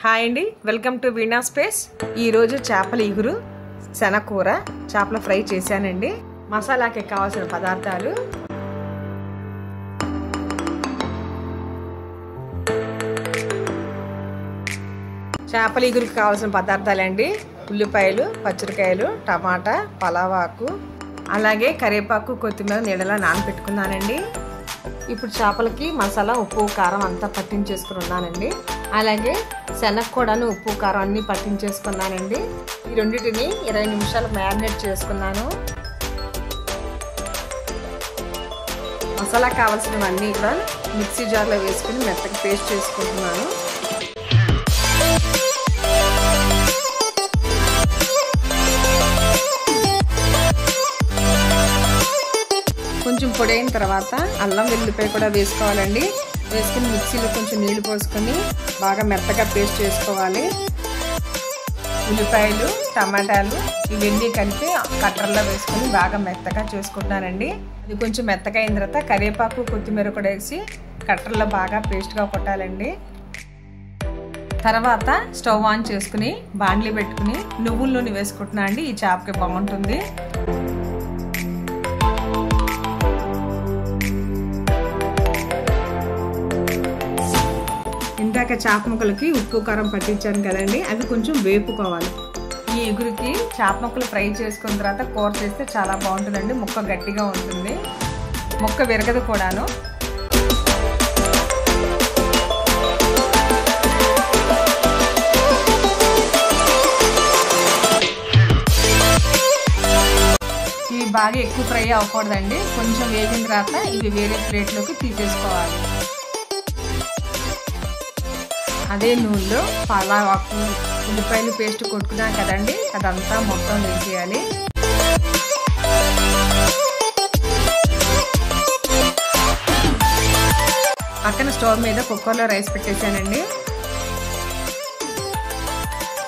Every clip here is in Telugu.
హాయ్ అండి, వెల్కమ్ టు వీణా స్పేస్. ఈరోజు చేపల ఇగురు, శనగకూర, చేపల ఫ్రై చేశానండి. మసాలాకి కావాల్సిన పదార్థాలు: చేపల ఇగురుకి కావాల్సిన పదార్థాలండి: ఉల్లిపాయలు, పచ్చిమిరకాయలు, టమాటా, పలావాకు, అలాగే కరివేపాకు, కొత్తిమీర నీడలా నానబెట్టుకున్నానండి. ఇప్పుడు చేపలకి మసాలా, ఉప్పు, కారం అంతా పట్టించేసుకుని ఉన్నానండి. అలాగే శనగ కూడాను ఉప్పు, కారం అన్నీ పట్టించేసుకున్నానండి. ఈ రెండింటిని 20 నిమిషాలు మ్యారినేట్ చేసుకున్నాను. మసాలా కావాల్సినవన్నీ కూడా మిక్సీ జార్లో వేసుకుని మెత్తగా పేస్ట్ చేసుకుంటున్నాను. కొంచెం పొడైన తర్వాత అల్లం వెల్లుల్లిపాయ కూడా వేసుకోవాలండి. వేసుకుని మిక్సీలో కొంచెం నీళ్లు పోసుకొని బాగా మెత్తగా పేస్ట్ చేసుకోవాలి. ఉల్లిపాయలు, టమాటాలు ఇవన్నీ కలిపి కట్టర్లో వేసుకొని బాగా మెత్తగా చేసుకుంటున్నానండి. ఇది కొంచెం మెత్తగా అయిన తర్వాత కరివేపాకు, కొత్తిమీర కూడా వేసి కట్టర్లో బాగా పేస్ట్గా కొట్టాలండి. తర్వాత స్టవ్ ఆన్ చేసుకుని బాండ్లీ పెట్టుకుని నువ్వుల నూనె వేసుకుంటున్నా అండి. ఈ చేపకి బాగుంటుంది. ఇందాక చేప ముక్కలకి ఉప్పు, కారం పట్టించాను కదండి, అవి కొంచెం వేపుకోవాలి. ఈ ఇగురికి చేప ముక్కలు ఫ్రై చేసుకున్న తర్వాత కూర చేస్తే చాలా బాగుంటుందండి. ముక్క గట్టిగా ఉంటుంది, ముక్క విరగదు కూడాను. ఇవి బాగా ఎక్కువ ఫ్రై అవ్వకూడదండి. కొంచెం వేగిన తర్వాత ఇవి వేరే ప్లేట్లోకి తీసేసుకోవాలి. అదే నూనెలో పలావాకు, ఉల్లిపాయలు పేస్ట్ కొట్టుకున్నాం కదండి, అదంతా మొత్తం వేసేయాలి. పక్కన స్టవ్ మీద కుక్కర్లో రైస్ పెట్టేశానండి.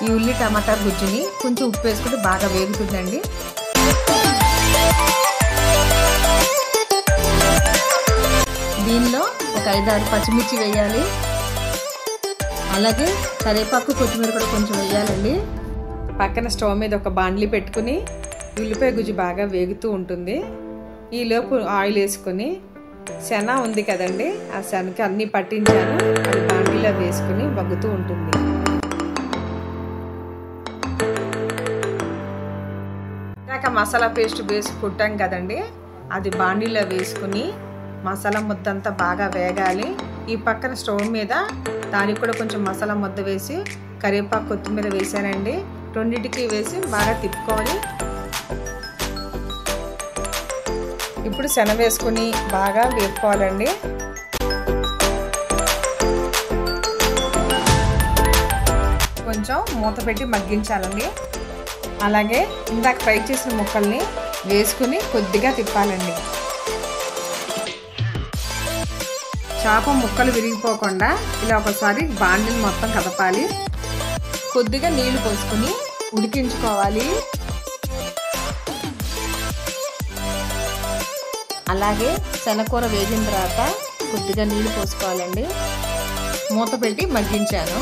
ఈ ఉల్లి టమాటా గుజ్జుని కొంచెం ఉప్పు వేసుకుంటే బాగా వేగుతుందండి. దీనిలో ఒక 5-6 పచ్చిమిర్చి వేయాలి. అలాగే కరివేపాకు, కొత్తిమీర కూడా కొంచెం వేయాలండి. పక్కన స్టవ్ మీద ఒక బాండ్లీ పెట్టుకుని ఉల్లిపాయ గుజ్జు బాగా వేగుతూ ఉంటుంది. ఈలోపు ఆయిల్ వేసుకొని శన ఉంది కదండి, ఆ శనకి అన్నీ పట్టించాను. అది బాండ్లీలో వేసుకుని మగ్గుతూ ఉంటుంది. ఇందాక మసాలా పేస్ట్ వేసి కుట్టాం కదండి, అది బాండ్లీలో వేసుకుని మసాలా ముద్ద అంతా బాగా వేగాలి. ఈ పక్కన స్టవ్ మీద దానికి కూడా కొంచెం మసాలా ముద్ద వేసి కరివేపాకు, కొత్తిమీర వేసానండి. రెండింటికి వేసి బాగా తిప్పుకోవాలి. ఇప్పుడు శనగ వేసుకుని బాగా వేపుకోవాలండి. కొంచెం మూత పెట్టి మగ్గించాలండి. అలాగే ఇందాక ఫ్రై చేసిన ముక్కల్ని వేసుకుని కొద్దిగా తిప్పాలండి. చేప ముక్కలు విరిగిపోకుండా ఇలా ఒకసారి బాండిని మొత్తం కదపాలి. కొద్దిగా నీళ్లు పోసుకుని ఉడికించుకోవాలి. అలాగే శనగకూర వేగిన తర్వాత కొద్దిగా నీళ్లు పోసుకోవాలండి. మూత పెట్టి మగ్గించాను.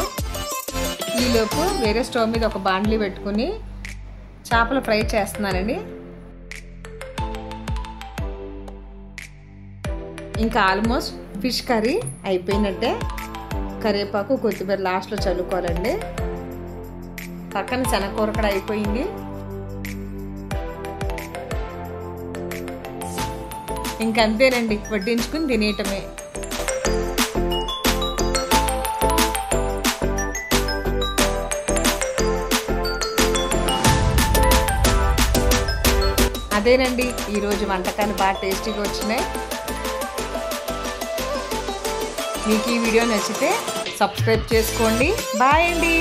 ఈలోపు వేరే స్టవ్ మీద ఒక బాండ్లీ పెట్టుకుని చేపలు ఫ్రై చేస్తున్నానండి. ఇంకా ఆల్మోస్ట్ ఫిష్ కర్రీ అయిపోయినట్టే. కరివేపాకు, కొత్తిమీర లాస్ట్లో చల్లుకోవాలండి. పక్కన శనగకూర కూడా అయిపోయింది. ఇంకంతేనండి, వడ్డించుకుని తినేయటమే. అదేనండి, ఈరోజు వంటకాలు బాగా టేస్టీగా వచ్చినాయి. మీకు ఈ వీడియో నచ్చితే సబ్స్క్రైబ్ చేసుకోండి. బాయ్ అండి.